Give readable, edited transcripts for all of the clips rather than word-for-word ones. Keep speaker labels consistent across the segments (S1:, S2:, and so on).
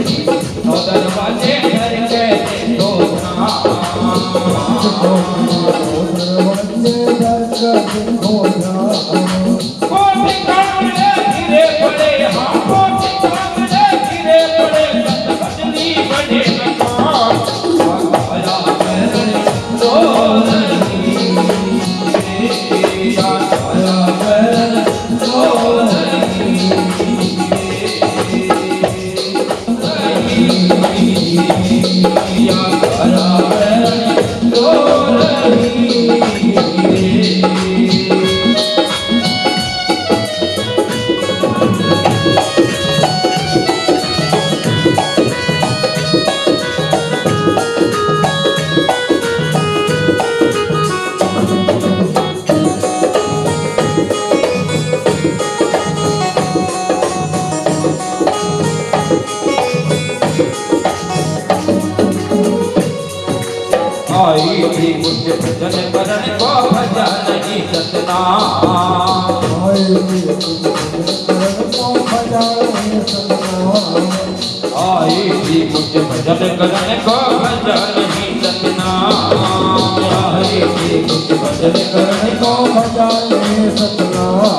S1: तो दरवाजे घर के देखो ना कोठी कामले गिरे पड़े हाँ कोठी कामले गिरे पड़े बदली बड़े मकान आया करने तो नहीं आया करने तो नहीं आई थी कुछ भजन करण को भजा नहीं सतना आई थी कुछ भजन करण को भजा नहीं सतना आई थी कुछ भजन करण को भजा नहीं सतना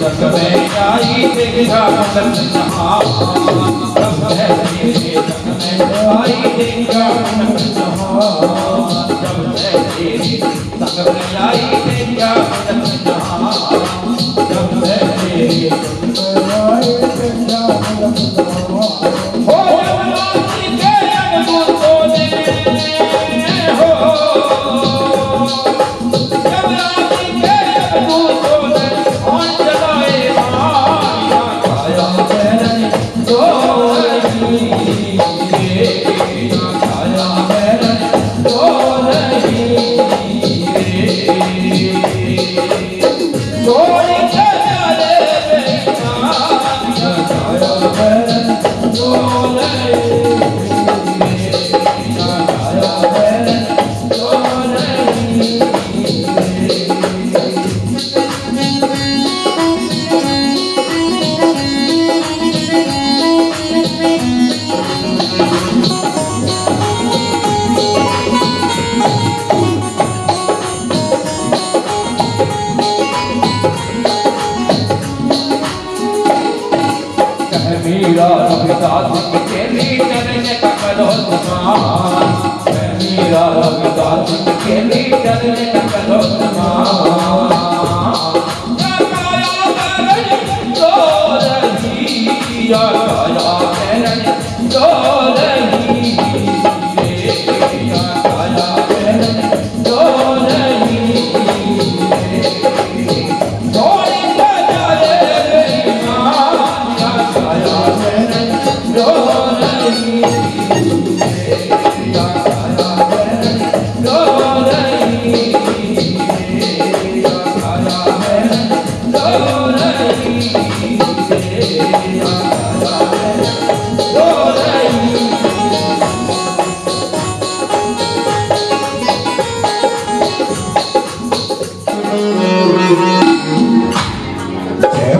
S1: जग में आई देखा मदन जहाँ जग है तेरे जग में आई देखा मदन जहाँ जग है तेरे जग में आई देखा मदन जहाँ जग है तेरे जग में आई देखा मदन जहाँ हो जगन्नाथ के अद्भुत सोने हो जगन्नाथ के अद्भुत सोने मीरा रविदास के लीडर ने करो समान मीरा रविदास के लीडर ने करो समान काया करन तो रही या काया करन तो रही या काया करन तो रही थोड़ी बजाए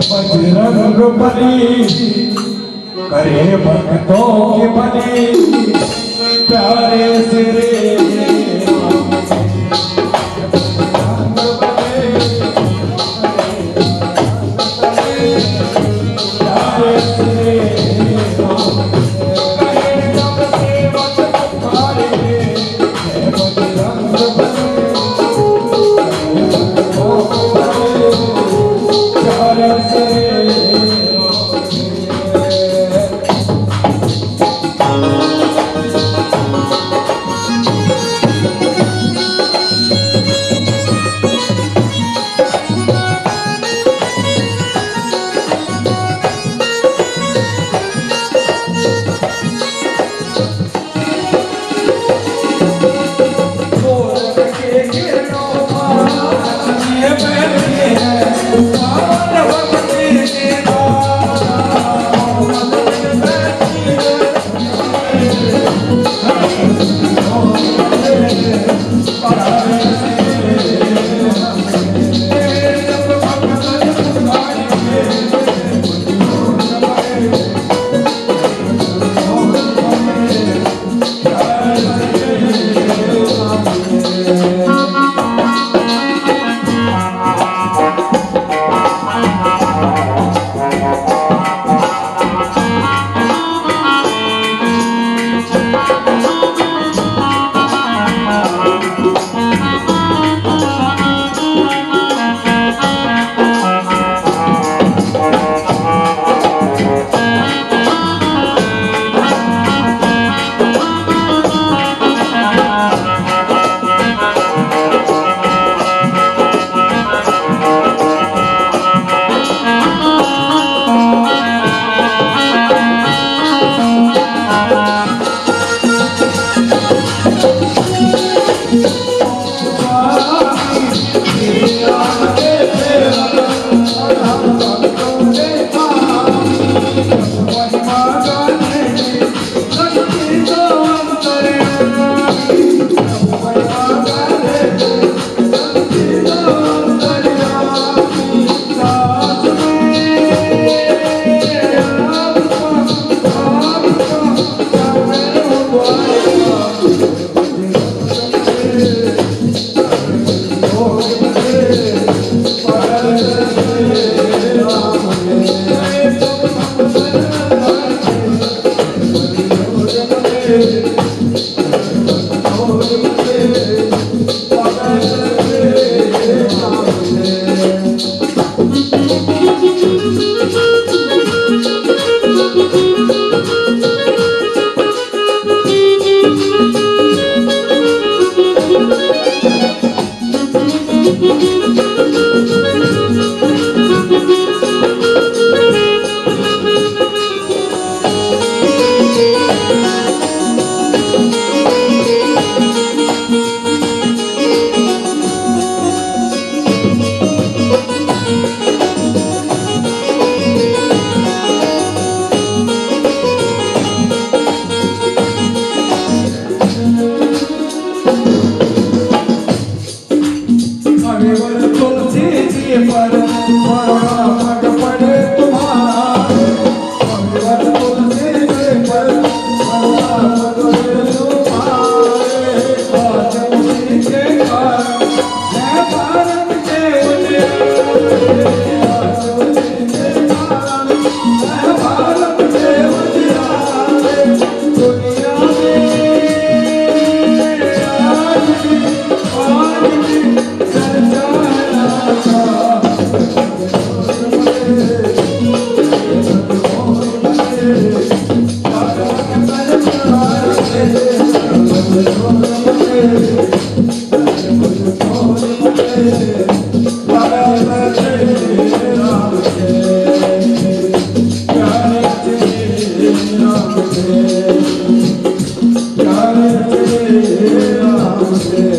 S2: बजरंग बली करे भक्तों की बली प्यारे सिरे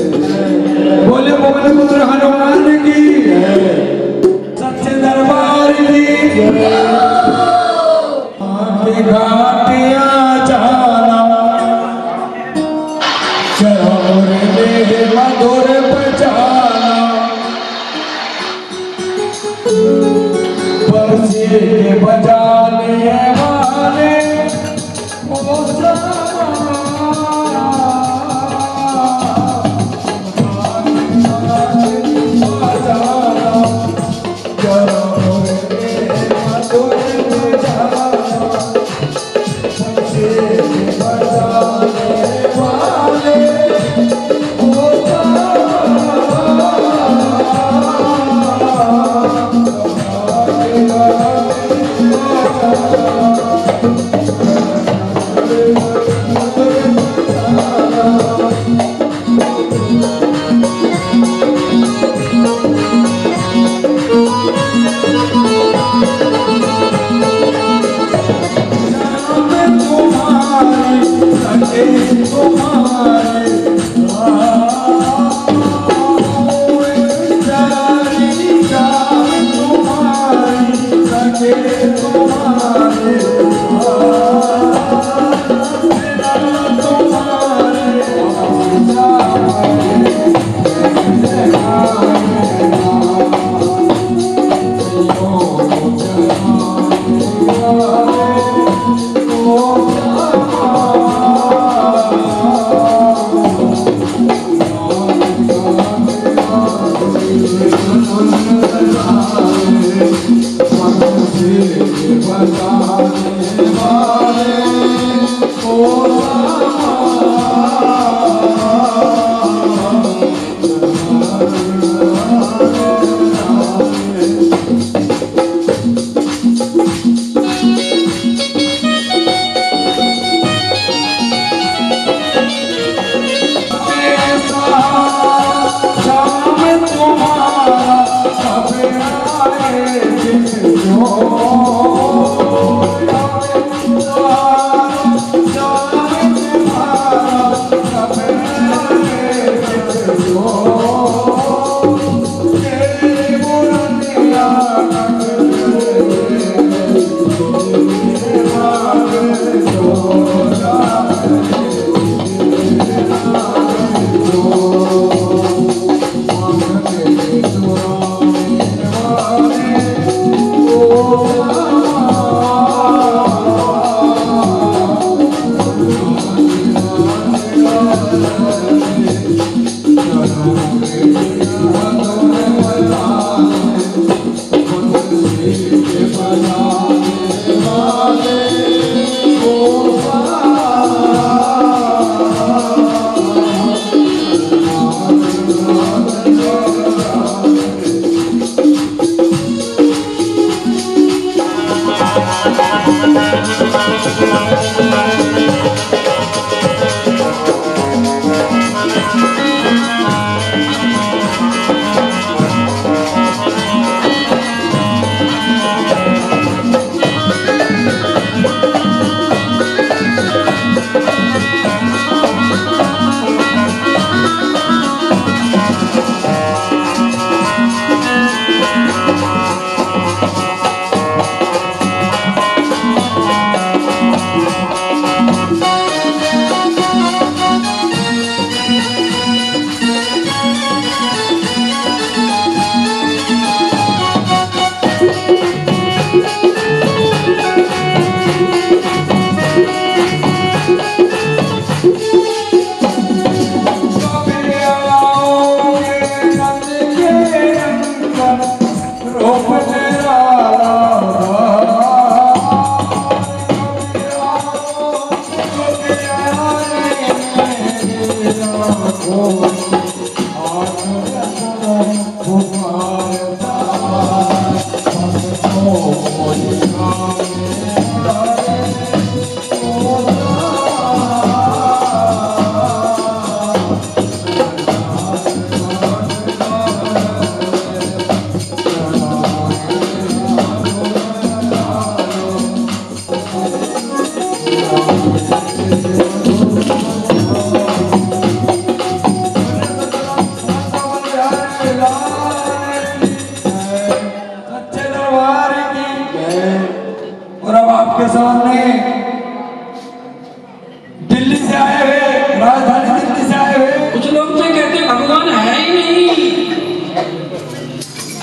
S2: बोले मोगल पुत्र हनुमान की सच्चे दरबार की आंखें घाटिया जाना चरोर में मधुर बजाना बरसे बजाने वाले ओ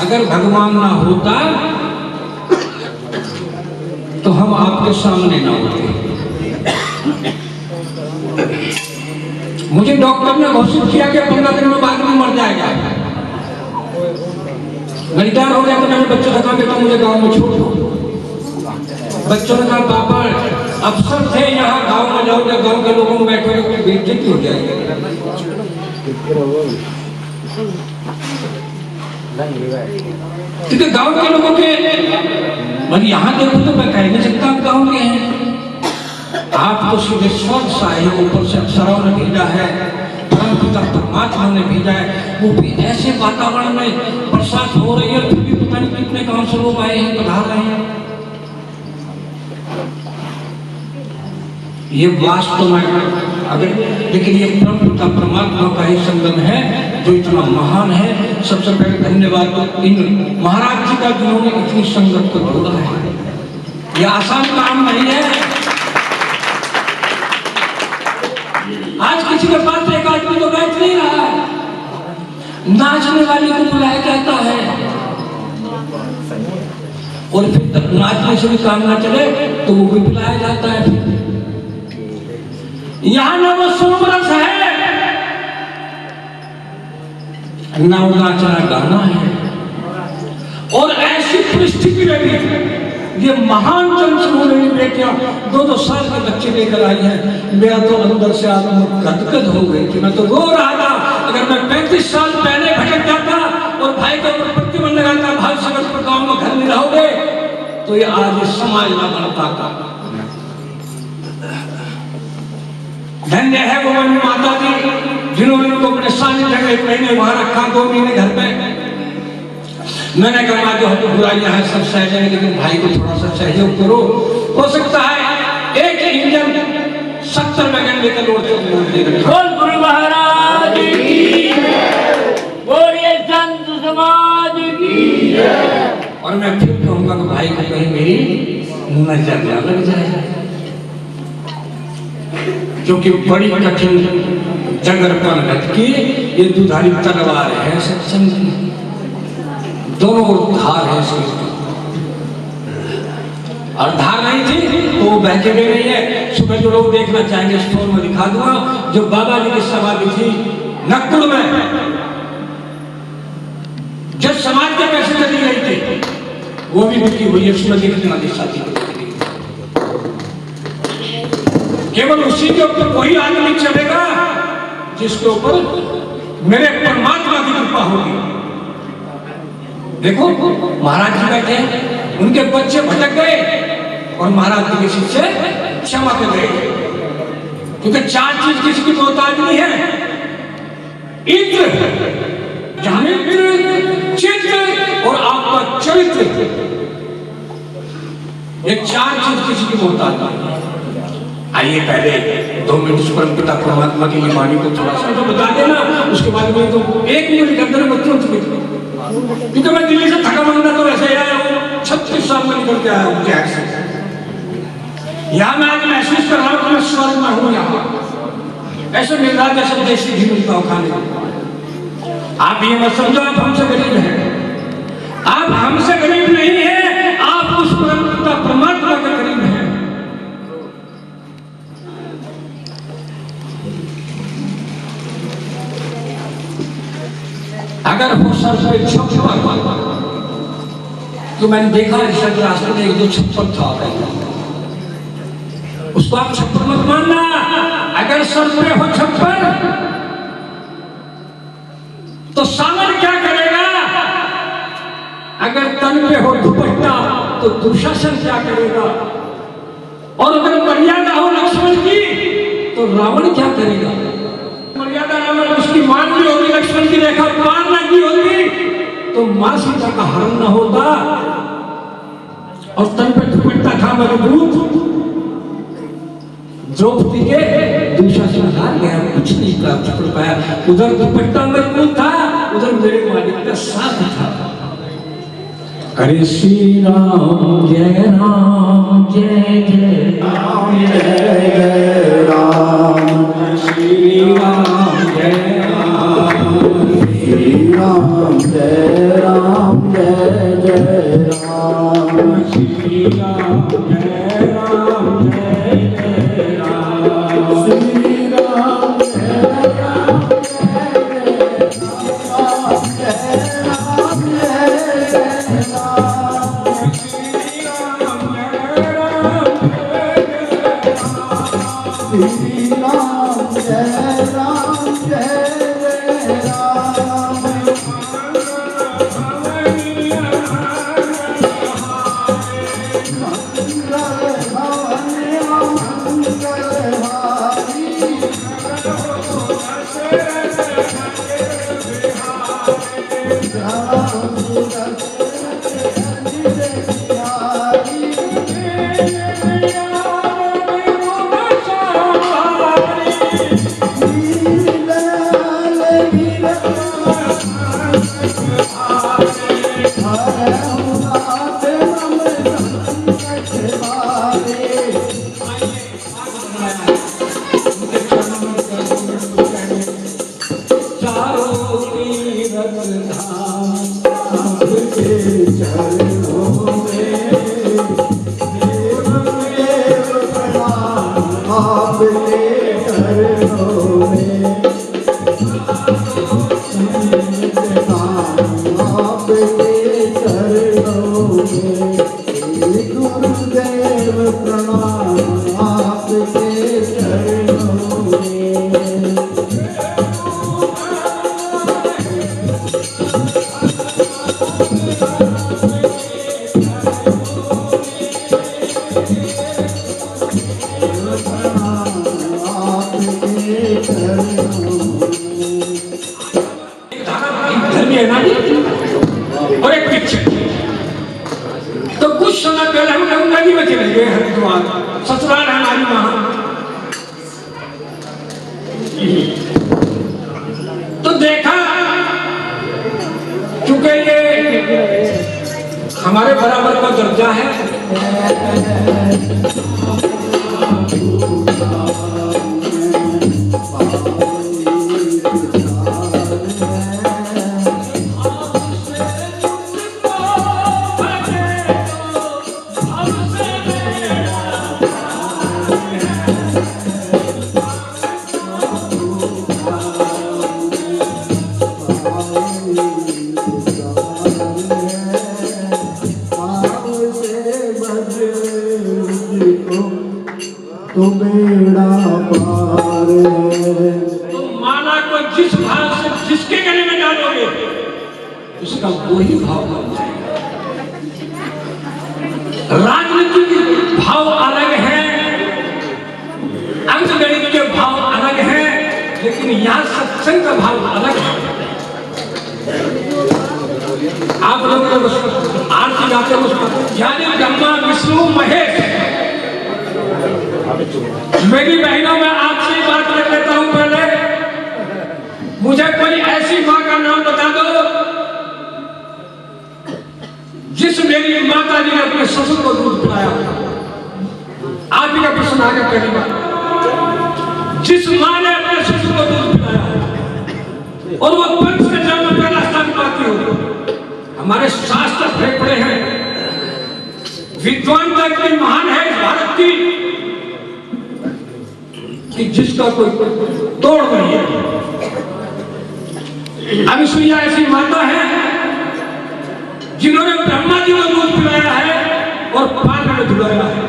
S1: अगर भगवान ना होता तो हम आपके सामने ना होते। मुझे डॉक्टर ने घोषित किया कि 15 दिन में बाद में मर जाएगा। रिटायर हो गया तो मैंने बच्चों से कहा बेटा मुझे गांव में छोड़ दो। बच्चों ने कहा पापा अफसर थे यहाँ गांव में जाओगे, गांव के लोगों में बैठोगे तो बेइज्जती हो जाएगी। क्योंकि गांव के लोगों के मतलब यहाँ देखो तो मैं कह नहीं सकता आप गांव के हैं। आप तो सीधे स्वर्ग से आए हो, ऊपर से अप्सराओं ने भेजा है, परम पिता परमात्मा ने भेजा है। वो भी ऐसे वातावरण में बरसात हो रही है, फिर भी पता नहीं कितने गांव से लोग आए हैं, पधार रहे हैं। ये वास्तव में अगर लेकिन ये परम पिता परमात्मा का ही संगम है जो इतना महान है। सबसे पहले धन्यवाद तो इन महाराज जी का जिन्होंने इतनी संगत को जोड़ा है। ये आसान काम नहीं है। आज किसी के पास एक आदमी तो बैठ नहीं रहा है, नाचने वाली को बुलाया जाता है और फिर नाचने से भी काम ना चले तो वो भी बुलाया जाता है। यहाँ ना वो सोमरस है ना वो नाचना गाना है। और ऐसी परिस्थिति रही, ये महान जन समूह मेरी बेटियां 2-2 साल के बच्चे लेकर आई हैं। मेरा तो अंदर से आत्मा गदगद हो गई थी, मैं तो रो रहा था। अगर मैं 35 साल पहले भटक जाता और भाई के ऊपर प्रतिबंध लगाता, भाई सगत पर गाँव में घर में रहोगे, तो ये आज समाज ना बन पाता। धन्य है वो मेरी माता जी जिन्होंने उनको अपने सानिध्य में 1 महीने वहां रखा, 2 महीने घर पे। मैंने कहा जो तो बुराइयां हैं सब सह जाएंगे, लेकिन भाई को थोड़ा सा सहयोग करो। हो सकता है एक इंजन 70 वैगन लेकर लौट बोल गुरु महाराज की, बोलिए संत समाज की। और मैं फिर कहूंगा कि भाई को कहीं मेरी नजर ना लग जाए, क्योंकि बड़ी कठिन जंगर पर की ये दुधारी तलवार है सत्संग की, दोनों धार है इसकी। और धार नहीं थी तो वो बहके भी नहीं है। सुबह जो लोग देखना चाहेंगे स्टोर में दिखा दूंगा, जो बाबा जी की समाधि थी नकुल में, जब समाज के पैसे चली गई थी वो भी बिकी हुई है। उसमें देखना दिखाती केवल उसी के ऊपर वही आदमी चलेगा जिसके ऊपर मेरे परमात्मा की कृपा होगी। देखो महाराज जी बैठे, उनके बच्चे भटक गए और महाराज जी के शिष्य क्षमा कर गए। क्योंकि 4 चीज किसी की मोहताज नहीं है, इंद्र, ज्ञानेंद्र, चित्त और आपका चरित्र। ये 4 चीज किसी की मोहताज नहीं है। आइए पहले 2 मिनट परम पिता परमात्मा की वाणी को थोड़ा सा तो बता देना, उसके बाद में तो 1 मिनट के अंदर में तुरंत क्योंकि मैं दिल्ली से थका मांगना तो ऐसे आया हूँ, 36 साल में निकल के आया हूँ मुझे ऐसे। यहाँ मैं आज महसूस कर रहा हूँ कि मैं स्वर्ग में हूँ। यहाँ ऐसे मिल रहा जैसे देसी घी मिलता हो खाने को। आप ये मत समझो आप हमसे गरीब हैं, आप हमसे गरीब नहीं है, आप उस परम पिता परमात्मा के करीब हैं। अगर वो सर पे छप्पर तो मैंने देखा इस रास्ते में 1-2 छप्पर था, उसको आप छप्पर मत मानना। अगर सर पे हो छप्पर तो सावन क्या करेगा, अगर तन पे हो दुपट्टा तो दुशासन क्या करेगा, और अगर मर्यादा हो लक्ष्मण की तो रावण क्या करेगा। मर्यादा रावण उसकी मान ली होगी, लक्ष्मण की रेखा पार ना की होगी तो मां सीता का हरण न होता। और तन पे दुपट्टा था मजबूत, द्रौपदी के दुशासन हार गया, कुछ नहीं प्राप्त कर पाया। उधर दुपट्टा मजबूत था, उधर मेरे मालिक का साथ था। हरे श्री राम जय राम जय जय राम, जय जय राम श्री राम जय राम, श्री राम जय राम जय
S2: श्री राम जय राम श्री राम जय राम जय राम गुरुदेव प्रणाम आपके चरणों में।
S1: और एक पिक्चर तो कुछ समय पहले हम गंगा जी में चले गए हरिद्वार, ससुराल हमारी वहां। तो देखा चूंकि ये हमारे बराबर का दर्जा है,
S2: तो बेड़ा पार है।
S1: तो माला को जिस भाव से जिसके गले में डालोगे उसका वही भाव बन जाएगा। राजनीति के भाव अलग है, अंकगणित के भाव अलग है, लेकिन यहाँ सत्संग का भाव अलग है। आप लोग आरती गाते हो, यानी ब्रह्मा विष्णु महेश। मेरी बहनों में आपसे बात कर लेता हूं, पहले मुझे कोई ऐसी मां का नाम बता दो जिस मेरी माता जी ने अपने ससुर को दूध पिलाया। आप ही का प्रश्न आ गया पहली बार। जिस मां ने अपने ससुर को दूध पिलाया और वो पंच के जन्म में पहला स्थान पाती हो। हमारे शास्त्र फेंकड़े हैं, विद्वान इतनी महान है इस भारत की कि जिसका कोई तोड़ नहीं है। अनुसुईया ऐसी माता है जिन्होंने ब्रह्मा जी को दूध पिलाया है और पान में धुलाया है।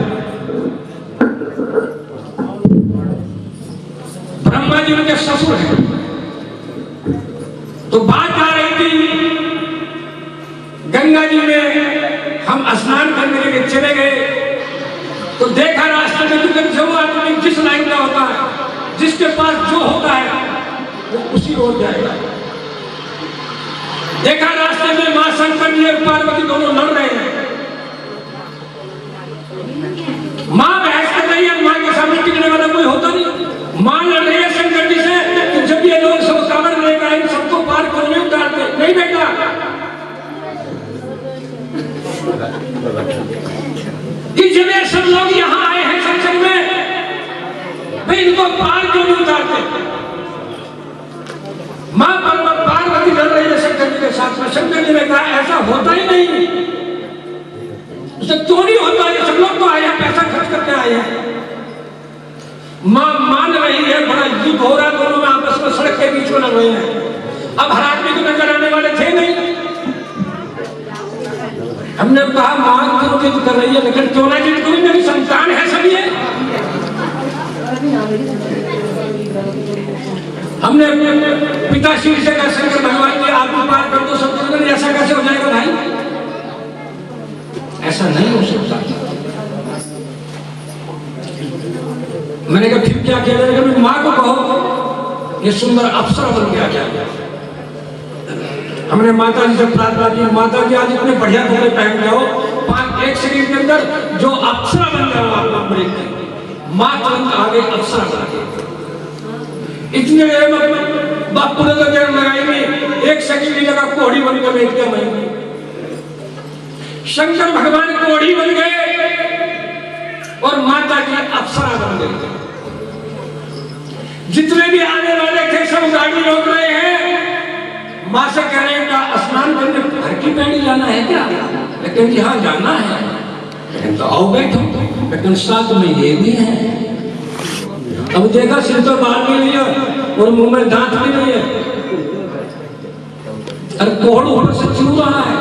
S1: ब्रह्मा जी उनके ससुर हैं। तो बात आ रही थी गंगा जी में हम स्नान करने के लिए चले गए, तो देखा रास्ते में जो आदमी जिस लाइन का होता है, जिसके पास जो होता है वो उसी ओर जाएगा। देखा रास्ते में मां शंकर जी और पार्वती दोनों लड़ रहे हैं। मां बहस कर रही है, मां के सामने टिकने वाला कोई होता नहीं। मां लड़ रही है शंकर जी से कि जब ये लोग सब कांवड़ लेकर इन सबको पार कर नहीं उतारते। नहीं बेटा, कि जब ये सब लोग यहाँ आए हैं सत्संग में, भाई इनको पार क्यों नहीं उतारते। मां पार्वती लड़ रही है शंकर जी के साथ में। शंकर जी ने कहा ऐसा होता ही नहीं, क्यों नहीं होता, ये सब लोग तो आए हैं, पैसा खर्च करके आए हैं। मां मान रही है, बड़ा युद्ध हो रहा है, दोनों में आपस में सड़क के बीच में लड़ रहे हैं। अब हर आदमी को नजर आने वाले थे नहीं। हमने कहा मां तो जिद कर रही है, लेकिन क्यों ना जिद करी, मेरी संतान है सब ये। हमने अपने पिता श्री से कहा शंकर भगवान की आत्मा पार कर दो सब, ऐसा कैसे हो जाएगा भाई? ऐसा नहीं हो सकता। मैंने कहा फिर क्या किया जाएगा? मां को कहो ये सुंदर अप्सरा बन गया क्या? हमने माता जी से प्रार्थना की, माता जी आज इतने बढ़िया कपड़े पहन जाओ, 1 सेकंड के अंदर जो अप्सरा बन जाओ आप लोग। मां तुरंत आगे अप्सरा बन गई। इतने देर में बापू ने तो देर लगाएंगे, 1 सेकंड की जगह कोढ़ी बनकर बैठ गया। मैं शंकर भगवान कोढ़ी बन गए और माता जी अप्सरा बन गई। जितने भी आने वाले थे सब गाड़ी रोक रहे हैं। माँ से कह रहे हैं का स्नान करने घर की पैड़ी जाना है क्या? लेकिन जी हाँ जाना है। लेकिन तो आओ बैठो, लेकिन साथ में ये भी है। अब देखा सिर पर बाल भी नहीं है और मुंह में दांत भी नहीं है, अरे कोहड़ ऊपर से चू रहा है।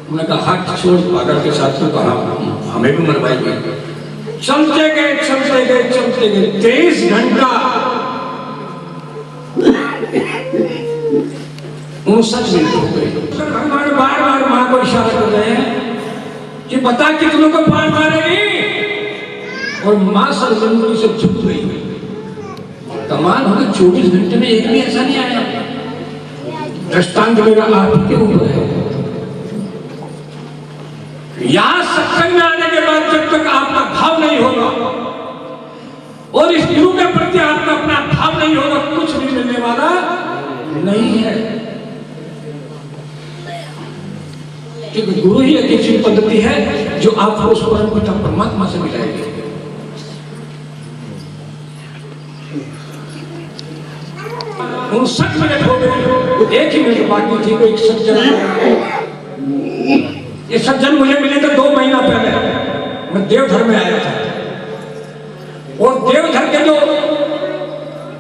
S1: मैंने कहा हाथ छोड़, पागल के साथ में कहा हमें भी मरवाइए। चलते गए चलते गए चलते गए 23 घंटा 59 मिनट हो गए। भगवान बार बार मां को इशारा कर रहे हैं कि बता कितनों को पार मारेगी, और मां सर्वजंतु से चुप गई। कमाल हो गया, 24 घंटे में एक भी ऐसा नहीं आया। दृष्टांत मेरा आप के ऊपर है। यहां सत्संग में आने के बाद जब तक आपका भाव नहीं होगा और इस गुरु के प्रति आपका अपना भाव नहीं होगा, कुछ भी मिलने वाला नहीं है। क्योंकि गुरु ही एक ऐसी पद्धति है जो आपको उस परम पिता परमात्मा से मिलाएगी। उन 60 मिनट हो गए, 1 ही मिनट बाकी थी। कोई सज्जन, ये सज्जन मुझे मिले थे 2 महीना पहले। मैं देवघर में आया था और देवघर के जो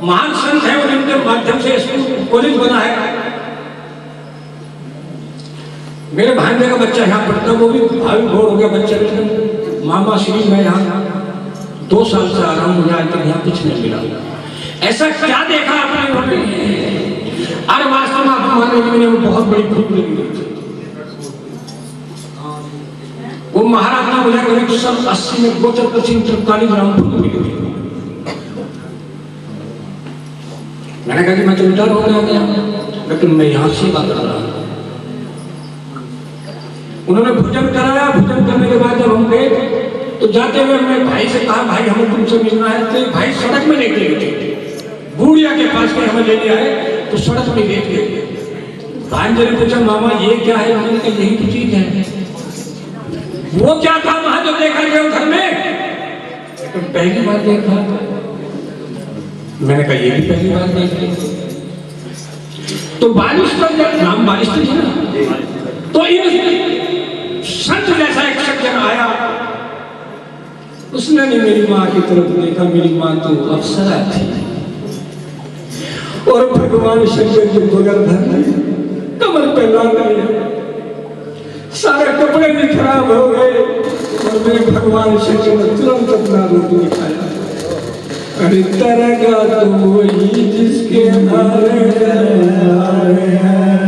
S1: महान संत हैं उनके माध्यम से स्कूल कॉलेज बना है। मेरे भांजे का बच्चा यहाँ पढ़ता, वो भी भावी भोर हो गया बच्चा। मामा श्री मैं यहाँ 2 साल से आ रहा हूँ, मुझे आज तक यहाँ कुछ नहीं मिला। ऐसा क्या देखा आपने? अरे वास्तव में आप मान लीजिए मैंने बहुत बड़ी भूख लगी थी। वो महाराज ने मुझे करीब 80 में 43 ग्राम भूख लगी थी। मैंने कहा कि मैं तो रिटायर हो गया, लेकिन मैं यहाँ सेवा कर रहा हूँ। उन्होंने भोजन कराया। भोजन करने के बाद जब हम गए तो जाते हुए हमने भाई से कहा भाई हमें तुमसे मिलना है। तो भाई सड़क में लेके गए, बूढ़िया के पास के हमें लेके आए तो सड़क में लेके गए। भाई ने पूछा मामा ये क्या है? मैंने कहा यही तो चीज है। वो क्या था वहां जो देखा गया घर में? तो पहली बार देखा। मैंने कहा ये भी पहली बार देख ली। तो बारिश पर जब नाम बारिश थी ना, तो इन संत जैसा एक सज्जन आया। उसने नहीं मेरी माँ की तरफ देखा, मेरी माँ तो अप्सरा थी। और भगवान शंकर के बगल भर कमर पे लाल गए, सारे कपड़े भी खराब हो गए। और मेरे भगवान शंकर ने तुरंत अपना रूप दिखाया। अरे तरगा तो वही जिसके हारे हैं।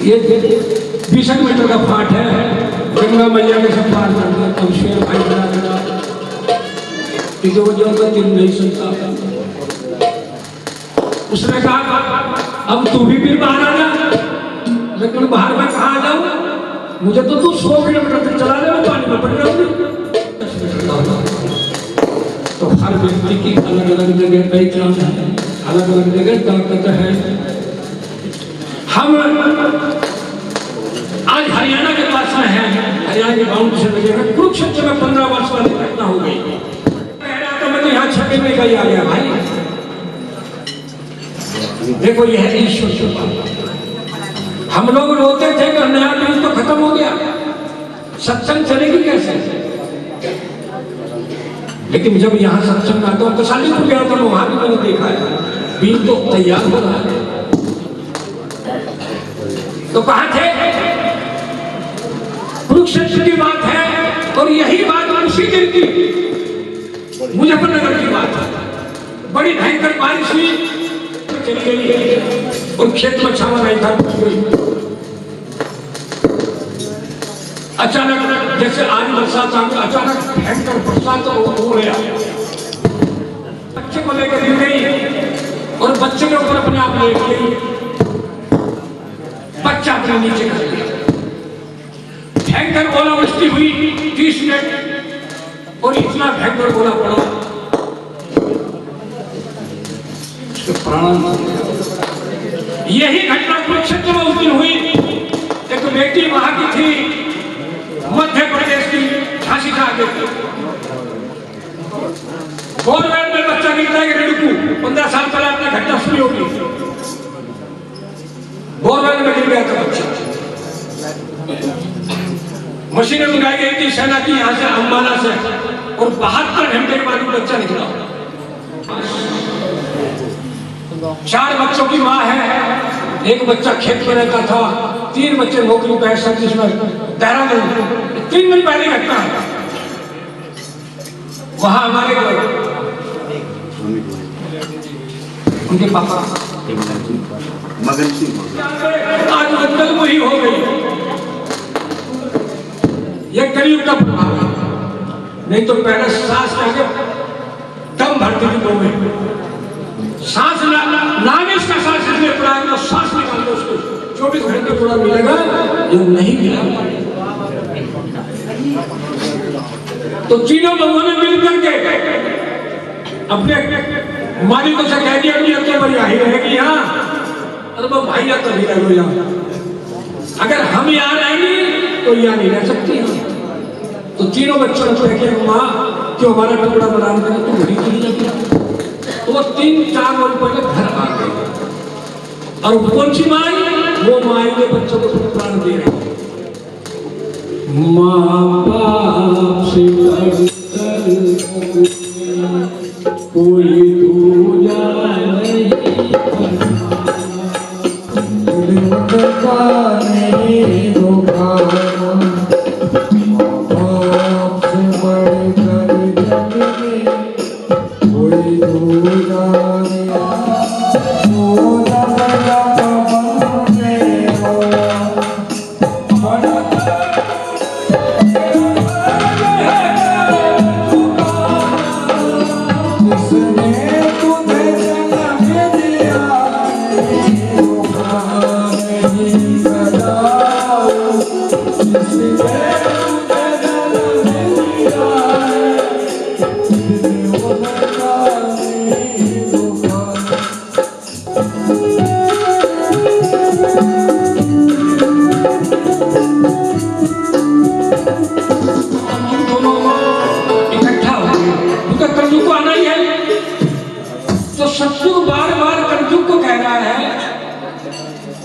S1: ये 20 मीटर का फाट है।
S3: गंगा मैया के सब पार कर दिया, तब शेर भाई बना देना कि जो दिन नहीं सुनता। उसने कहा अब तू भी फिर बाहर आ जा, लेकिन बाहर में कहाँ जाऊँ, मुझे तो तू 100 किलोमीटर तक चला ले, मैं पानी में पड़ जाऊंगी। तो हर व्यक्ति की अलग अलग जगह पहचान है, अलग अलग जगह ताकत है। हम आज हरियाणा के पास में है, हरियाणा के बाउंड्री से लगे हैं, कुरुक्षेत्र में 15 वर्ष वाली घटना हो गई। कह रहा तो मैं तो यहाँ 6 महीने का ही आ गया भाई। देखो यह है ईश्वर की बात। हम लोग रोते थे कि नया न्यूज तो खत्म हो गया, सत्संग चलेगी कैसे। लेकिन जब यहाँ सत्संग आता हूँ, कसालीपुर गया था, वहां भी मैंने देखा है बीज तो तैयार हो रहा है। तो कहाँ थे, कुरुक्षेत्र की बात है, और यही बात उसी दिन की मुजफ्फरनगर की बात है। बड़ी भयंकर बारिश हुई, चली गई और खेत में छावा नहीं था। अचानक जैसे आज बरसात आ गई, अचानक भयंकर बरसात हो गया, बच्चे को लेकर गिर गई और बच्चे के ऊपर अपने आप लेट गई, बच्चा अपने नीचे कर दिया। भयंकर ओलावृष्टि हुई 30 मिनट, और इतना भयंकर ओला पड़ा प्राण। यही घटना कुरुक्षेत्र में उस दिन हुई। एक बेटी वहां की थी, मध्य प्रदेश की, झांसी से आगे की। बोरवेल में बच्चा गिरता है, लड़कू 15 साल पहले अपनी घटना शुरू होगी। बोरवेल में गिर गया था बच्चा, मशीनें मंगाई गई थी सेना की यहां से, अंबाला से, और 72 घंटे के बाद बच्चा निकला। 4 बच्चों की मां है, एक बच्चा खेत में रहता था, 3 बच्चे नौकरी पे, सर्विस में, देहरादून। 3 दिन पहले घटना है। वहां हमारे उनके पापा
S2: मगन सिंह
S3: आज बदल वही हो गई। यह कलयुग का प्रभाव है। नहीं तो पहले सांस लेके दम भरती थी मुंह में, सांस नागिश का सांस इसलिए पड़ा, तो सांस निकाल दो उसको, 24 घंटे थोड़ा मिलेगा, जो नहीं मिला। तो तीनों लोगों ने मिल करके अपने मालिकों से कह दिया कि अब तो भैया ही रहेगी यहाँ, अरे वो भैया तभी रहो यहाँ, अगर हम यहाँ रहेंगे तो यहाँ नहीं रह सकती। तो तीनों बच्चों ने कह दिया माँ क्यों हमारा टुकड़ा बरान करे, तो घड़ी चली जाती। तो वो 3-4 वर्ष पहले घर आ गए, और कौन सी माई, वो माई के बच्चों को प्राण दे रही। माँ बाप से कोई दूजा नहीं, नहीं धोखा, बाप से बढ़कर जग में कोई दूजा नहीं।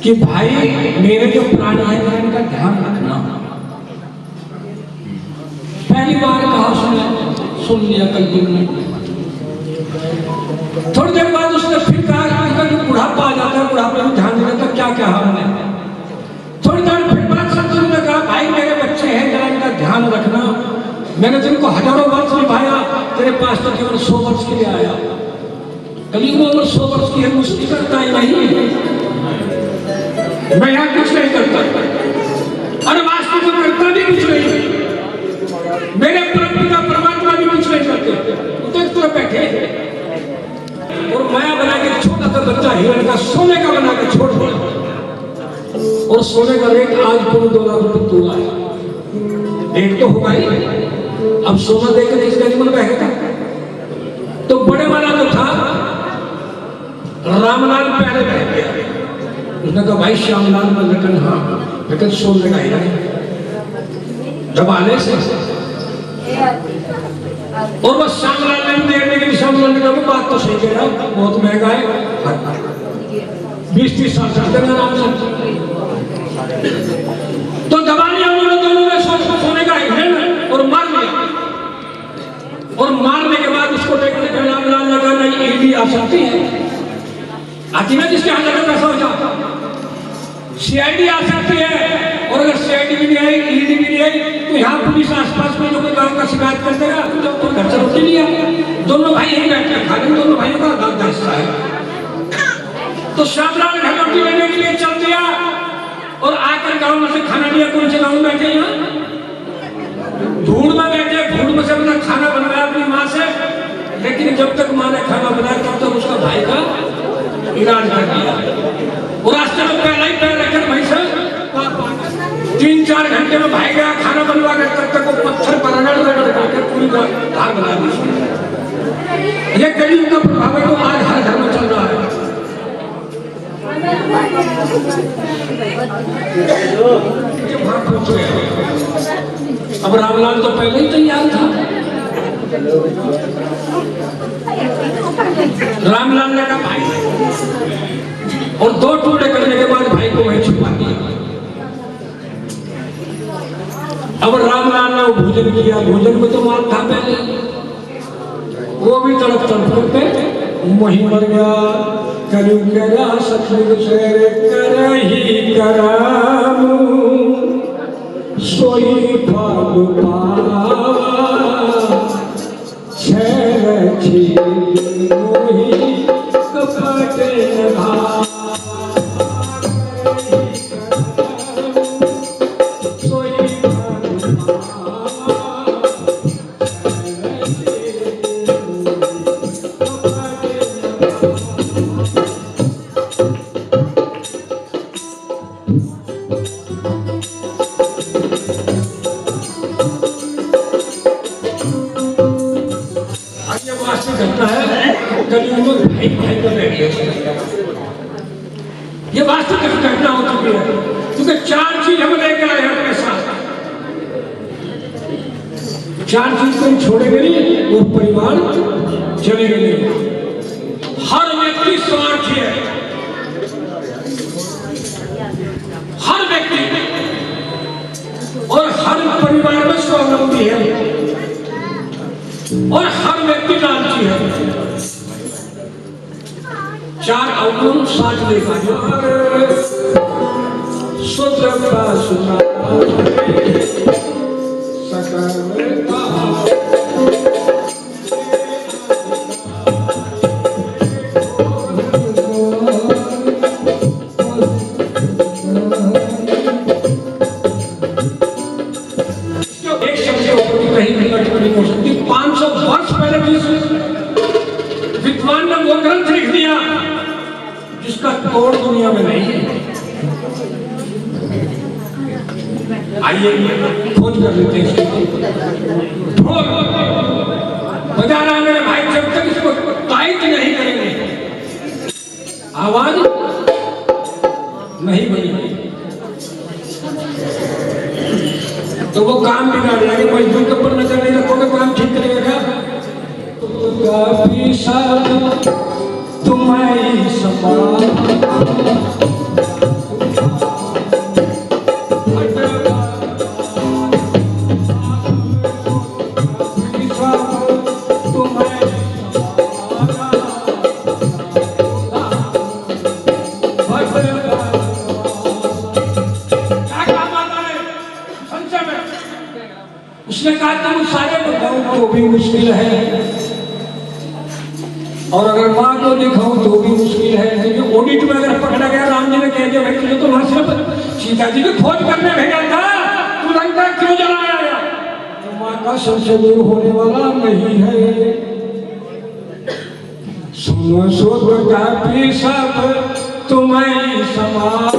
S3: कि भाई मेरे जो प्राणी हैं इनका ध्यान रखना। पहली बार कहा सुन लिया कलयुग में। थोड़ी देर बाद उसने फिर कहा कि बुढ़ापा आ जाता है, बुढ़ापे में ध्यान देने का क्या क्या हमने। थोड़ी देर फिर बाद सतगुरु ने कहा भाई मेरे बच्चे हैं, जरा इनका ध्यान रखना। मैंने जिनको हजारों वर्ष निभाया, तेरे पास तो केवल 100 वर्ष के लिए आया। कलयुग में अगर 100 वर्ष की है, मुश्किल करता ही नहीं, मैं यहाँ कुछ नहीं करता। अरे वास्तव में पिता भी कुछ नहीं, मेरे परमपिता परमात्मा भी कुछ नहीं करते, तो एक तरफ बैठे और माया बना के छोटा सा बच्चा हिरण का सोने का बना के छोड़ दिया, और सोने का रेट आज 2 लाख रुपए तोला है। रेट तो होगा ही, अब सोना देकर किसका जीवन बहेगा। तो बड़े वाला जो था रामलाल प्यारे बह गया, उसने कहा भाई श्यामलाल में लटन, हाँ लेकिन सोने का हिरण जब आने से, और बस श्यामलाल ने देखने के लिए श्यामलाल ने कहा बात तो सही कह रहा, बहुत महंगा है, 20-30 साल चल देगा आराम से। तो दबाने उन्होंने दोनों ने सोने का हिरण और मार लिया, और मारने के बाद उसको देखने पे रामलाल लगा नहीं ईडी आ सकती है, आती ना जिसके हाथ लगा पैसा होता, सीआईडी आ सकती है, और अगर सीआईडी भी नहीं आई ईडी भी नहीं आई तो यहाँ पुलिस आसपास में जो कोई गांव का शिकायत कर देगा तो घर से रोटी नहीं आएगा। दोनों भाई यही बैठे खा रहे, दोनों भाइयों का गांव का हिस्सा है। तो श्यामलाल घर रोटी लेने के लिए चल दिया और आकर गांव में से खाना लिया, कौन से गांव में बैठे यहाँ धूड़ में बैठे, धूड़ में से अपना खाना बनवाया अपनी माँ से, लेकिन जब तक माँ ने खाना बनाया तब तक उसका भाई का इलाज कर दिया, और रास्ते में पहला ही पैर रखकर भाई से 3-4 घंटे में भाई गया खाना बनवा कर, तब तक वो पत्थर पर रगड़ करके पूरी धार बना दी। ये कलयुग का प्रभाव है, तो आज हर घर में चल रहा है। अब रामलाल तो पहले ही तैयार था, रामलाल ने कहा भाई, और 2 टुकड़े करने के बाद भाई को वहीं छुपा दिया। अब रामलाल ने भोजन किया, भोजन में तो माल था पहले, वो भी तड़प करके वहीं मर गया। कलु करा सतयुग से करही करामू, सोई फल पावा, छेड़ छी मोही कपट नभा। ये वास्तविक घटना हो चुकी है, क्योंकि 4 चीज हम लेकर आए अपने साथ। 4 चीज को छोड़ेंगे नहीं, वो परिवार चलेगा नहीं। हर व्यक्ति स्वार्थी है, हर व्यक्ति, और हर परिवार में स्वावलंबी है, और हर व्यक्ति लालची है। 4 अवगुण साथ देखा एक शब्द से ऊपर कहीं नहीं हो सकती। 500 वर्ष पहले विद्वान ने वो ग्रंथ लिख दिया जिसका तोड़ दुनिया में नहीं है। आइए खोज कर लेते हैं इसको। बजा रहा मेरे भाई, जब तक इसको टाइट नहीं करेंगे आवाज नहीं बनेगी, तो वो काम बिगाड़ देंगे। मजदूर के ऊपर नजर नहीं रखोगे, काम ठीक करेगा। काफी सारा तुम्हारी सपा उसने कहा तुम सारे बताओ तो भी मुश्किल है, और अगर माँ को दिखाऊं तो भी मुश्किल है। ऑडिट में अगर पकड़ा गया, राम जी ने कह दिया भाई तुझे तो वहां से सीता जी को खोज करने भेजा था, तू रंग का क्यों जलाया गया? माँ का सबसे दूर होने वाला नहीं है। सुनो सुख का भी सब तुम्हें समान।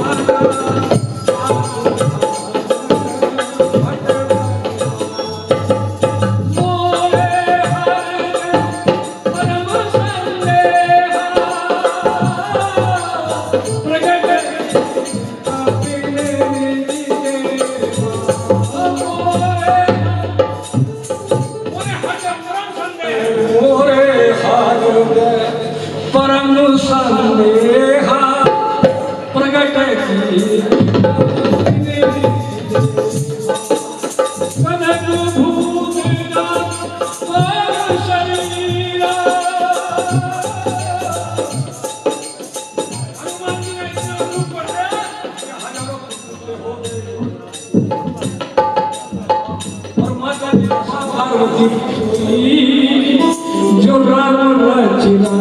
S3: परम संदेहा प्रगट की कनक भूमिना शरीरा। हनुमान जी ने इतना रूप पढ़ा कि हजारों पुत्र हो गए। और माता जी पार्वती जो राम रचना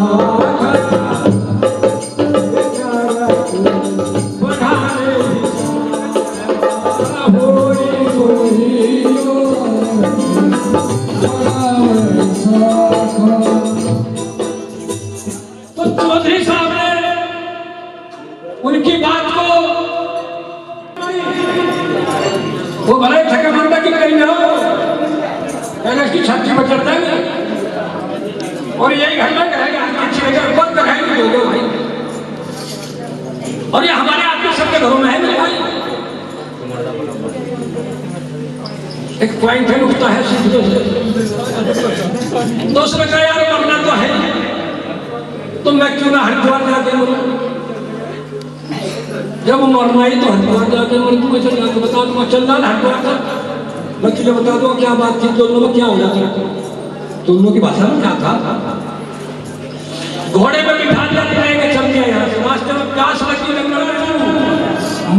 S3: तो चौधरी साहब ने उनकी बात को वो भले ठगे मंदा की कहीं ना हो, पहले इसकी छाती में चढ़ता है और यही घटना करेगा बंद करेंगे दो भाई। और ये हमारे आदमी सबके घरों में है मेरे भाई। एक पॉइंट है उठता है दूसरे का यार मरना तो है तो मैं क्यों ना हरिद्वार जाके मरूं? जब मरना ही तो हरिद्वार जाके मरूं। तू मुझे जाके बता दूंगा चल रहा हरिद्वार तक, मैं तुझे बता दूंगा क्या बात थी, दोनों में क्या हो जाता। दोनों की भाषा में क्या था? घोड़े में बिठा दिया कि चल गया यहाँ से, रास्ते में प्यास लगी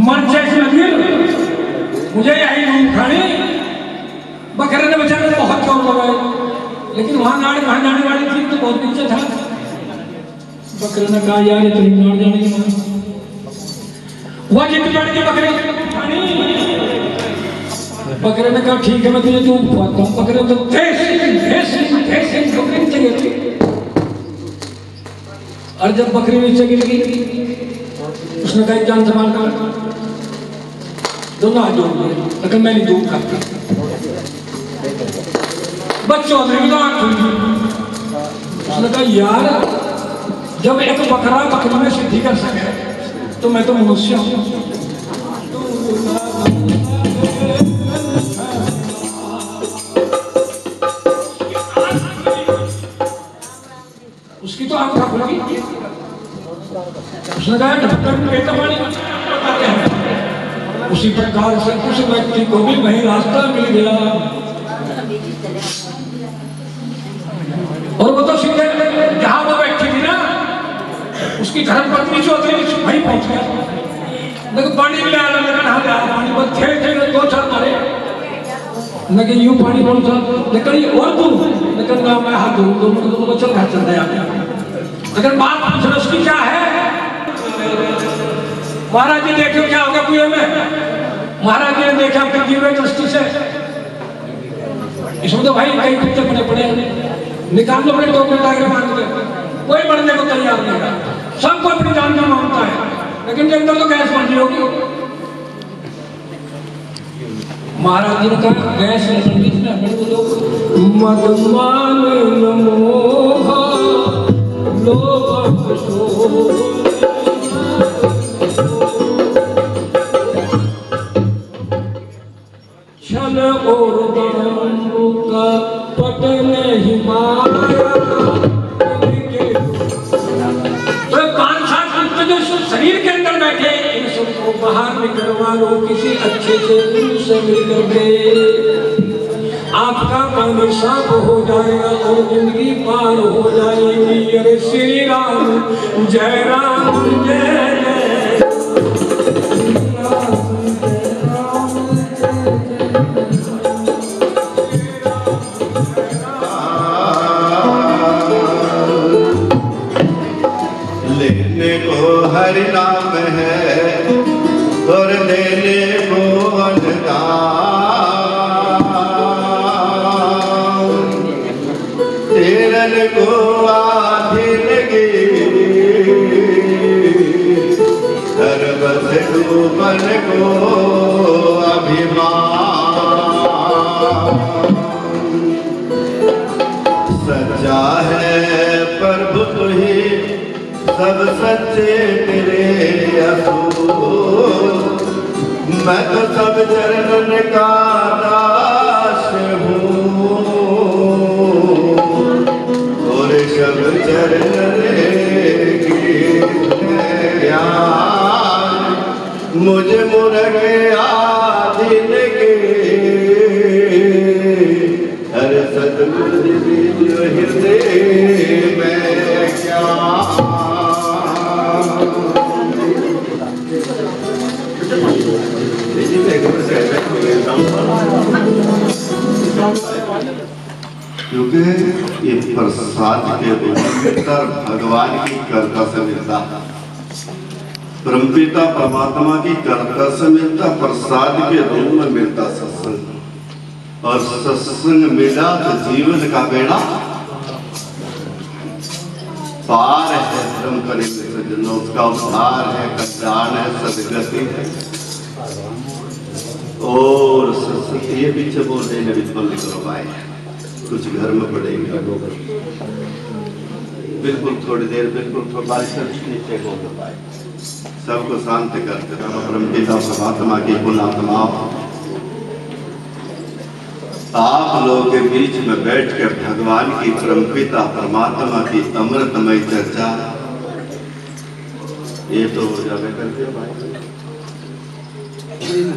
S3: मर जैसी लगी मुझे यही नींद खानी। बकरे ने बेचारे बहुत जोर लगाए, लेकिन वहां जाने वाली थी तो बहुत पीछे था। बकरे ने कहा यार इतनी नाड़ जाने की वह जितनी बड़ी बकरे खानी। बकरे ने कहा ठीक है मैं तुझे दूध खुआता हूँ। बकरे तो और जब बकरी नीचे गिर गई उसने कहा जान संभाल कर, दोनों हाथ जोड़ दिए, लेकिन मैं नहीं दूध खाता। बच्चों उसने कहा यार जब एक बकरा बकरी में सिद्धि कर सके तो मैं तो मनुष्य हूं। उसकी तो आंख खुली। उसने कहा उसी प्रकार से उस व्यक्ति को भी वही रास्ता मिल गया और वो तो सीधे जहां वो बैठी थी ना उसकी धर्मपत्नी चौधरी वहीं पहुंच गया। लेकिन पानी भी आया, लेकिन पानी बहुत थे दो चार मारे, लेकिन यूं पानी कौन सा, लेकिन और तू, लेकिन ना मैं हाथ धोऊं दोनों को चल घर चलता है। लेकिन बात पूछना उसकी क्या है? महाराज जी देखो क्या होगा कुएं में। महाराज जी ने देखा फिर गिर दृष्टि से, इसमें तो भाई कई कुत्ते पड़े पड़े निकाल लो अपने 2 मिनट आगे मांग दे, कोई बढ़ने को तैयार नहीं है, सबको अपनी जान में मांगता है, लेकिन के अंदर तो गैस बन रही होगी। महाराज जी ने कहा गैस मदमान नमोहा लोभ छल और दानों का पट नहीं माया। तो 5-7 कुत्ते जो शरीर के अंदर बैठे इन सबको बाहर निकलवा लो किसी अच्छे से उनसे मिल करके, आपका मन साफ हो जाएगा और जिंदगी पार हो जाएगी। अरे श्री राम जय राम जय जय
S2: लेने को हरि नाम है और देने को अनुदान। को आधी लगे, हर बस डूबन को अभिमान। सच्चा है प्रभु तू ही, सब सच्चे तेरे असूल। मैं तो सब चरणन का दास हूँ, और सब चरणन की ज्ञान मुझे मुरगे आधीन के। हर सतगुरु हृदय में क्या क्योंकि ये प्रसाद के भीतर भगवान की कृपा से मिलता, परमपिता परमात्मा की कृपा से मिलता, प्रसाद के रूप में मिलता सत्संग। और सत्संग मिला तो जीवन का बेड़ा पार है। धर्म करे सज्जनों, उसका उद्धार है, कल्याण है, सदगति है। और सत्संग ये पीछे बोल रहे हैं बिल्कुल निकलो पाए, कुछ घर में पड़ेंगे बिल्कुल थोड़ी देर, बिल्कुल थोड़ा नीचे हो पाए, सबको शांत करते परमपिता परमात्मा की पुण्यात्मा आप लोगों के बीच में बैठ कर भगवान की परमपिता परमात्मा की अमृतमय चर्चा ये तो हो जावे करके भाई।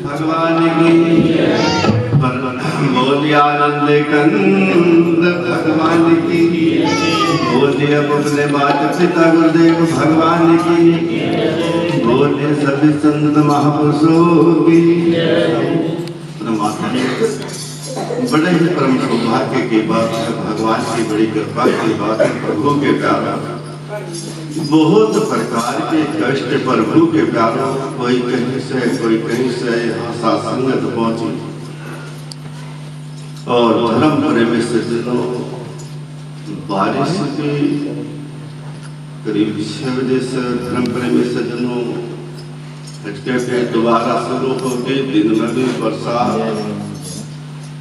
S2: भगवान की बोलिए आनंद कंद भगवान की, बोलिए अपने माता पिता गुरुदेव भगवान की, बोलिए सभी संत महापुरुषों की। बड़े ही परम सौभाग्य की बात है, भगवान की बड़ी कृपा की बात है। प्रभु के प्यारा बहुत प्रकार के कष्ट प्रभु के प्यारा, कोई कहीं से कोई कहीं से संगत पहुंची। और धर्म प्रेमी सज्जनों, बारिश की करीब 6 बजे से धर्म प्रेमी सज्जनों हटके पे दोबारा शुरू होगी। दिन में भी बरसात,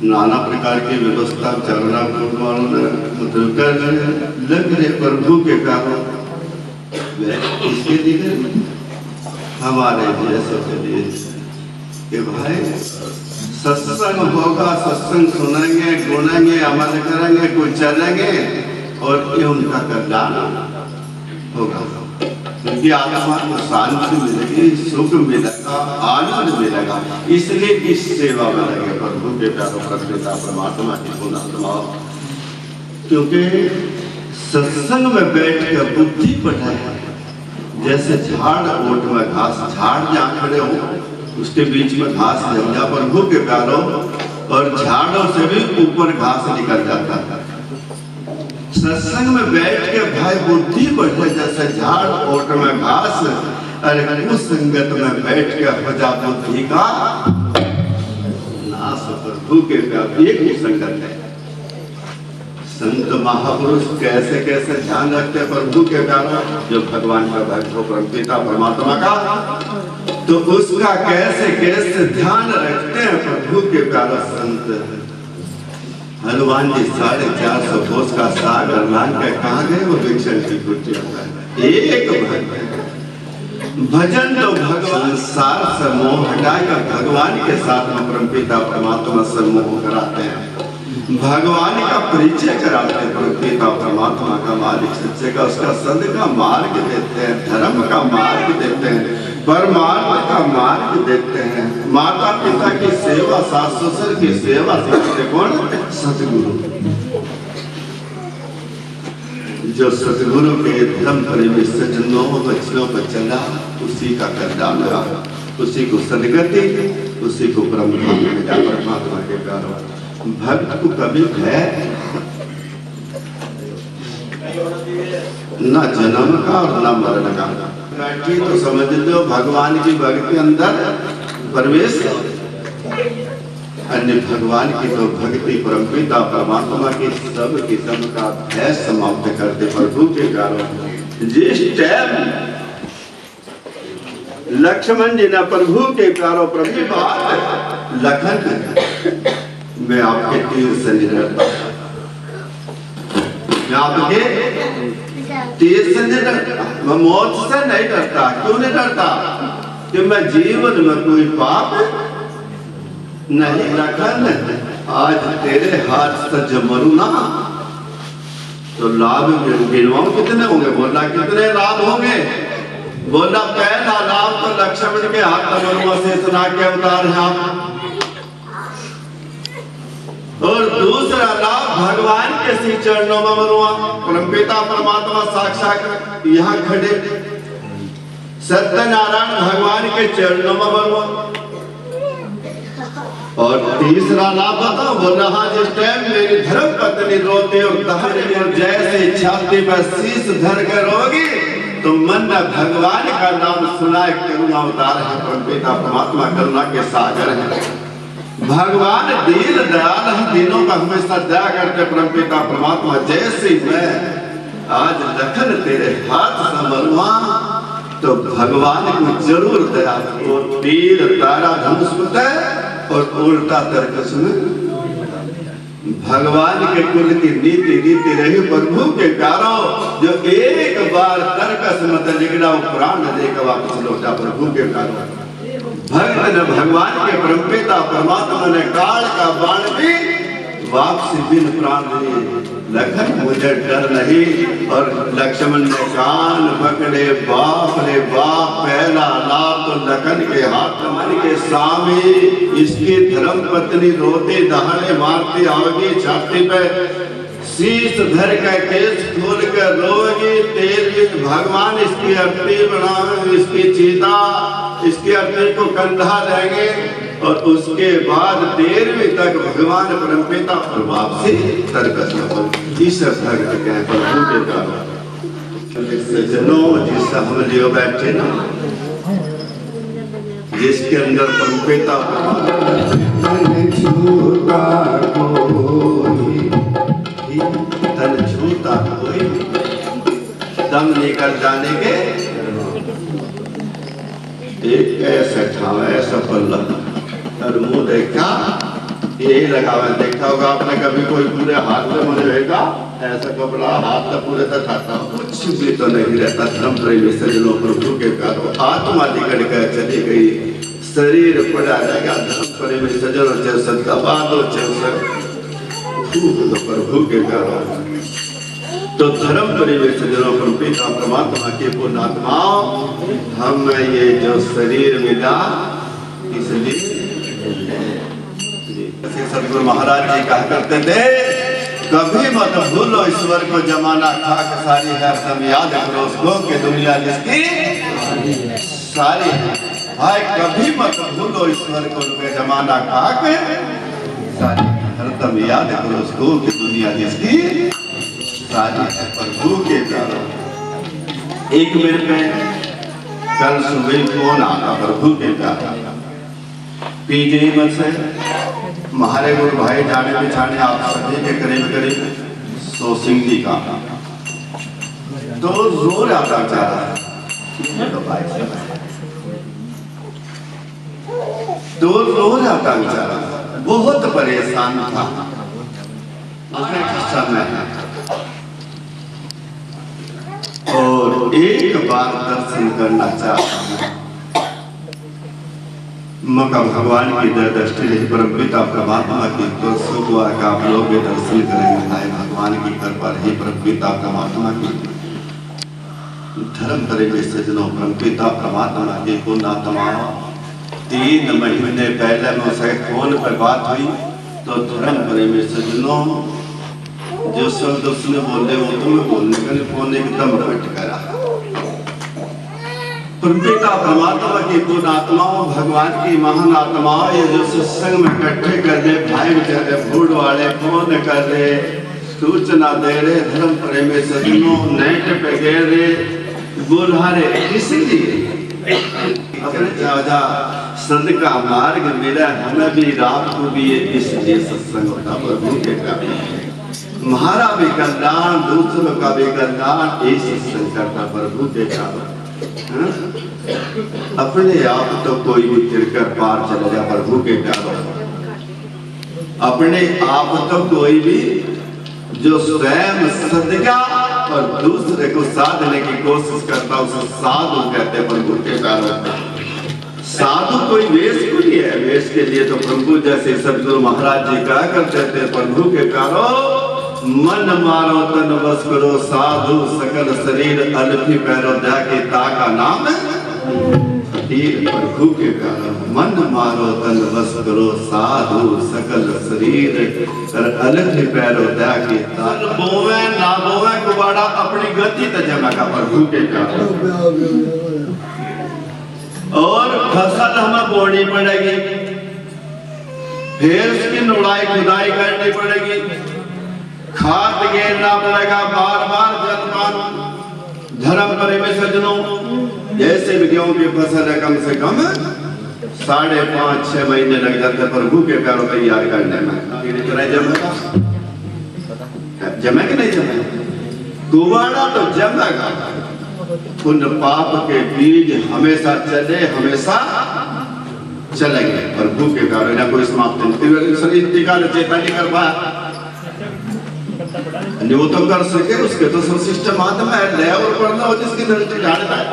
S2: नाना प्रकार की व्यवस्था चलना मतलब कर लग रहे प्रभु के कारण। इसके लिए हमारे जैसे चलिए कि भाई सत्संग होगा, सत्संग सुनेंगे, गुनेंगे, अमल करेंगे, कुछ चलेंगे और ये उनका कल्याण होगा। क्योंकि आत्मा को शांति मिलेगी, सुख मिलेगा, आनंद मिलेगा। इसलिए इस सेवा में लगे प्रभु के प्यारो परमपिता परमात्मा की पुण्यात्मा। क्योंकि सत्संग में बैठ कर बुद्धि बढ़ाए, जैसे झाड़ ओट में घास, झाड़ जहाँ खड़े हो उसके बीच में घास जम जा प्रभु के प्यारो, और झाड़ों से भी ऊपर घास निकल जाता है। सत्संग में बैठ के भाई बुद्धि बढ़े, जैसे झाड़ ओट में घास। अरे उस संगत में बैठ के बजा बुद्धि का नाश। प्रभु के प्यार एक ही संगत है। संत महापुरुष कैसे कैसे ध्यान रखते हैं प्रभु के प्यारा, जो भगवान का भक्त हो परमपिता परमात्मा का, तो उसका कैसे कैसे ध्यान रखते हैं प्रभु के प्यारा संत। हनुमान जी 450 कोस का सागर लांग के कहाँ गए वो विक्षण की कुटिया में। एक भजन तो भगवान सार से मोह हटाकर भगवान के साथ में परमपिता परमात्मा से मोह कराते हैं, भगवान का परिचय कराते हैं, परमपिता परमात्मा का मालिक सच्चे का, उसका सद का मार्ग देते हैं, धर्म का मार्ग देते हैं, परमात्मा का मार्ग देते हैं। माता पिता की सेवा, सास ससुर की सेवा करते कौन? सतगुरु। जो सतगुरु के धर्म प्रेमी सज्जनों बच्चों पर चला, उसी का कल्याण रहा, उसी को सदगति, उसी को परम धाम मिला। परमात्मा के प्यारो भक्त को कभी है न जन्म का और न मरण का। तो समझ लो भगवान की भक्ति के अंदर प्रवेश अन्य भगवान की तो भक्ति परमपिता परमात्मा की सब किस्म का भय समाप्त करते प्रभु के कारण जिस टाइम लक्ष्मण जी ने प्रभु के प्यारो प्रभु बात लखन मैं आपके तीर से नहीं डरता, मैं आपके तीर से नहीं डरता, मैं मौत से नहीं डरता। क्यों नहीं डरता? कि मैं जीवन में कोई पाप नहीं। लखन आज तेरे हाथ से जब मरू ना तो लाभ गिनवाऊं कितने होंगे? बोला कितने लाभ होंगे? बोला पहला लाभ तो लक्ष्मण के हाथ मरुआ से सुना के अवतार है आप, और दूसरा लाभ भगवान के श्री चरणों में मरुआ। परमपिता परमात्मा साक्षात यहाँ खड़े सत्यनारायण भगवान के चरणों में मरुआ। और तीसरा लाभ बताओ, बोल रहा जिस टाइम मेरी धर्म पत्नी रोते और दहन और जैसे छाती पर शीश धर कर रोगी तो मन में भगवान का नाम सुनाए करुणा अवतार है। परमपिता परमात्मा करुणा के सागर है। भगवान दीन दयाल है, दिनों का हमेशा दया करते परमपिता परमात्मा। जैसे मैं आज लखन तेरे हाथ से मरुआ तो भगवान को जरूर दया और तीर तारा धनुष और उल्टा तर्कस में भगवान के कुल की नीति रही। प्रभु के प्यारो जो एक बार तर्कस मत निकला वो प्राण देकर वापस लौटा। प्रभु के प्यारो भक्त ने भगवान के परमपिता परमात्मा ने काल का बाण भी वापसी बिन प्राण दिए। लखन मुझे डर नहीं। और लक्ष्मण ने कान पकड़े, बाप रे बाप पहला लाभ तो लखन के हाथ मन के सामने इसकी धर्म पत्नी रोते दहाड़े मारती आओगी, छाती पे शीश धर कर केस खोल कर रोगी। तेल भगवान इसकी अर्थी बनावे, इसकी चीता इसकी अर्थी को कंधा लेंगे और उसके बाद 13वीं तक भगवान परमपिता और वापसी तर्कस इस भक्त के प्रभु के कारण सज्जनों जिससे हम लियो बैठे ना, जिसके अंदर परमपिता तन छूता कोई दम निकल जाने के एक ऐसा ठाव ऐसा पल्ला और मुंह देखा यही लगावा। देखा होगा आपने कभी कोई पूरे हाथ में मुझे रहेगा ऐसा कपड़ा हाथ में पूरे तक खाता कुछ भी तो नहीं रहता। धर्म प्रेमी सज्जनों प्रभु के प्यारो आत्मा निकल कर चली गई, शरीर पड़ा रहेगा। धर्म प्रेमी सज्जनों चल सकता बादो चल सकता प्रभु के प्यारो। तो धर्म प्रेमी सज्जनों परमपिता परमात्मा के पुण्यात्मा हमें ये जो शरीर मिला इसलिए सतगुरु महाराज जी कहा करते थे कभी मत भूलो ईश्वर को जमाना खाक सारी है, सब याद करो उसको कि दुनिया जिसकी सारी है। भाई कभी मत भूलो ईश्वर को जमाना खाक सारी है, हरदम याद करो उसको कि दुनिया जिसकी सारी है। प्रभु के कारण एक मिनट में कल सुबह फोन आता प्रभु के कारण पीजे मत से हमारे गुरु भाई जाने बिछाने आप सभी के करीब 100 सिंह जी का तो जोर आता जा रहा है। तो रोज आता बेचारा बहुत परेशान था समय और एक बार दर्शन करना चाहता हूँ। मक्का भगवान की दृष्टि रही परमपिता परमात्मा की तो सुख का आप लोग दर्शन करेंगे। हाय भगवान की कृपा रही परमपिता परमात्मा की धर्म करेंगे सज्जनों। परमपिता परमात्मा की पुण्यात्मा 3 महीने पहले मुझसे फोन पर बात हुई तो धर्म प्रेमी सज्जनों जो शब्द उसने बोले वो तुम्हें बोलने का फोन एकदम रट करा। परमपिता परमात्मा की पुण्यात्माओं भगवान की महान आत्माओं ये जो सत्संग में इकट्ठे कर रहे भाई बेचारे फूड वाले फोन कर रहे सूचना दे रहे धर्म प्रेमी सज्जनों नेट पे गए रहे बुला रहे इसलिए अपने सदका मार्ग मिला हमें भी, रात को भी इसलिए सत्संग होता प्रभु के कारण। हमारा भी कल्याण, दूसरों का भी कल्याण इस सत्संग करता प्रभु के कारण। अपने आप तो कोई भी तिरकर पार चला जा प्रभु के कारण। अपने आप तो कोई भी जो स्वयं सदका और दूसरे को साधने की कोशिश करता उसे साधु कहते प्रभु के कारण। साधु कोई वेश को नहीं है, वेश के लिए तो प्रभु जैसे सदगुरु महाराज जी कहा करते थे प्रभु के कारण, मन मारो तन बस करो साधु, सकल शरीर अलफी पैरो जाके ताका नाम प्रभु के कारण। मन मारो तन बस करो साधु, सकल शरीर अलफी पैरो जाके ताका। बोवे ना बोवे कुबाड़ा अपनी गति तजमा का प्रभु के कारण। और फसल हमें बोनी पड़ेगी, फिर उसकी नुड़ाई खुदाई करनी पड़ेगी, खाद घेरना पड़ेगा, बार बार जलपान। धर्म प्रेमी सज्जनों, जैसे भी गेहूं की फसल है कम से कम 5.5-6 महीने लग जाते हैं प्रभु के प्यारों तैयार करने में। जमेगा जमे कि नहीं जमे? कुवाड़ा तो जमेगा। पुण्य पाप के बीज हमेशा चले, हमेशा चलेंगे प्रभु के कारण। कोई समाप्त नहीं चेता नहीं कर पाया, वो तो कर सके, उसके तो सब सिस्टम आत्मा है, ले और पढ़ना हो जिसकी दृष्टि जानता है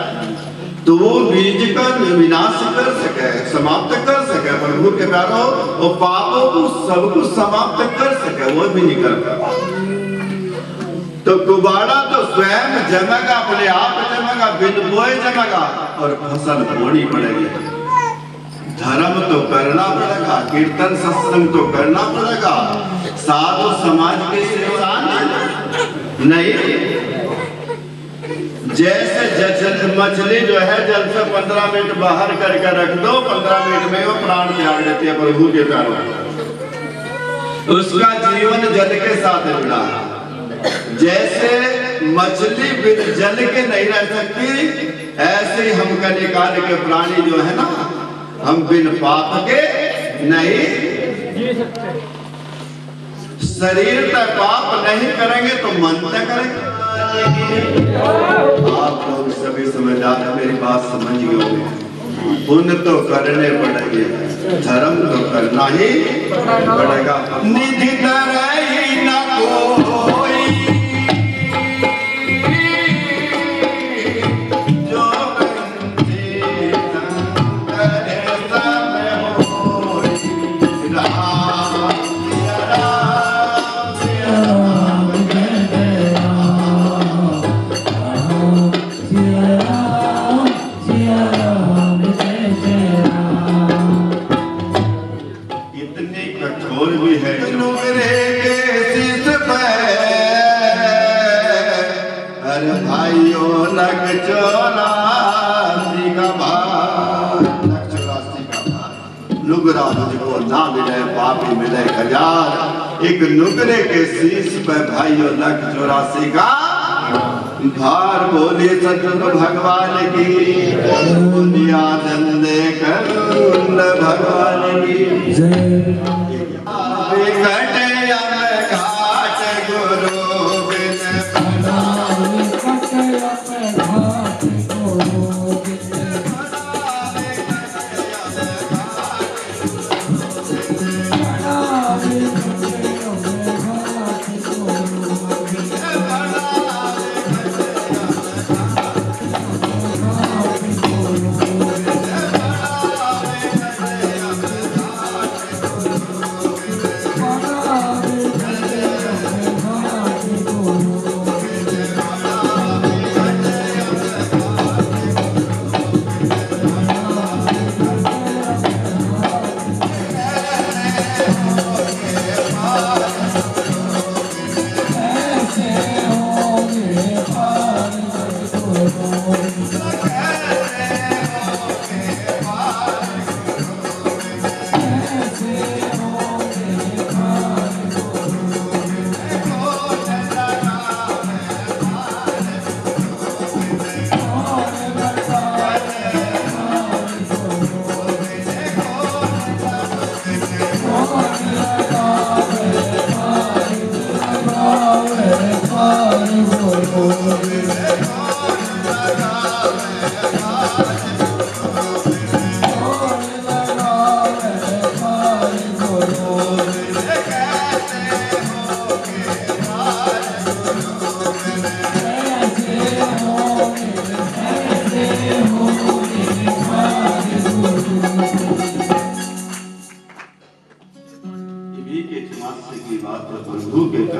S2: तो वो बीज का विनाश कर सके, समाप्त कर सके प्रभु के प्यारों। वो पापों को सबको समाप्त कर सके, वो भी नहीं करता। तो कुबाड़ा तो स्वयं जमेगा, अपने आप जमेगा, बिन बोए जमेगा और फसल बोनी पड़ेगी। धर्म तो करना पड़ेगा, कीर्तन सत्संग तो करना पड़ेगा, साधु समाज की सेवा नहीं। जैसे मछली जो है जल से 15 मिनट बाहर करके रख दो, 15 मिनट में वो प्राण त्याग देती है प्रभु के कारण। उसका जीवन जल के साथ जुड़ा है। जैसे मछली बिन जल के नहीं रह सकती, ऐसे ही हम का निकाल के प्राणी जो है ना, हम बिन पाप के नहीं जी सकते। शरीर तक पाप नहीं करेंगे तो मन तक करेंगे। आप लोग सभी समझदार हैं, मेरी बात समझ गए होंगे। पुण्य तो करने पड़ेंगे, धर्म तो करना ही पड़ेगा। निधि तरही न कोई जो नुगरा मुझको ना मिले पापी मिले हजार। एक नुगरे के शीश पे भाइयों 184 का भार। बोले सतगुरु भगवान की दुनिया धंधे कर भगवान की जय। घाट गुरु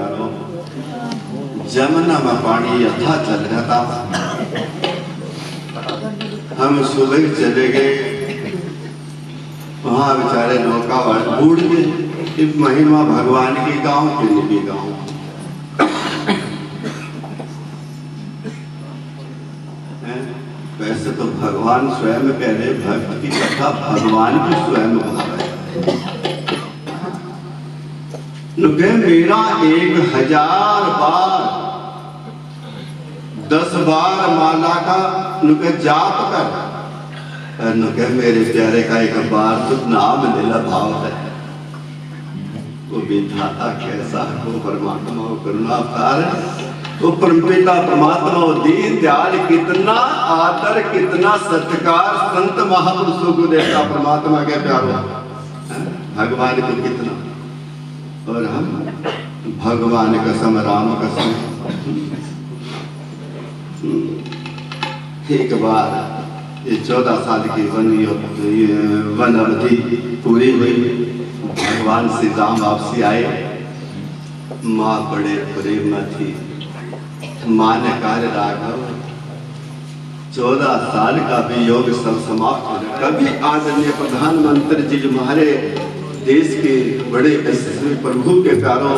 S2: प्यारो, जमुना में पानी यथा चल रहा था। हम सुबह चले गए, वहां बेचारे नौका वाले बूढ़ गए। महिमा भगवान की गांव के लिए गांव। वैसे तो भगवान स्वयं कह रहे, भक्त की कथा भगवान की स्वयं भाव है। नुके मेरा 1000 बार 10 बार माला का नुके जाप कर, नुके मेरे प्यारे का एक बार तो नाम लेला भाव है। वो विधाता कैसा हो, परमात्मा हो, करुणा अवतार, वो परमपिता परमात्मा हो, दीन दयाल, कितना आदर कितना सत्कार संत महापुरुषों को देता परमात्मा के प्यारो, भगवान को कितना। और हम भगवान कसम राम कसम। एक बार ये 14 साल की वन अवधि पूरी हुई, भगवान श्री राम वापसी आए। माँ बड़े प्रेम में थी, माँ ने कार्य राघव 14 साल का भी योग सब समाप्त हो गया। कभी आदरणीय प्रधानमंत्री जी जो हमारे देश के बड़े यशस्वी प्रभु के प्यारों,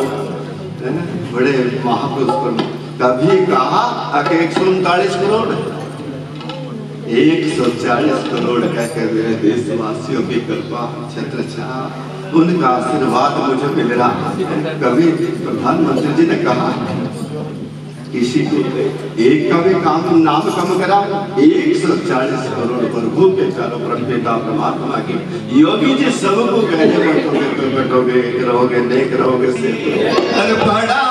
S2: बड़े महापुरुष प्रभु, कभी कहा 139 करोड़ 140 करोड़ कहकर मेरे देशवासियों की कृपा छत्र छा, उनका आशीर्वाद मुझे मिल रहा। कभी प्रधानमंत्री जी ने कहा किसी को एक का भी काम नाम कम करा, 140 करोड़ प्रभु के चारों परमपिता परमात्मा की। योगी जी सबको कहने बैठोगे, रहोगे, नेक रहोगे, से बड़ा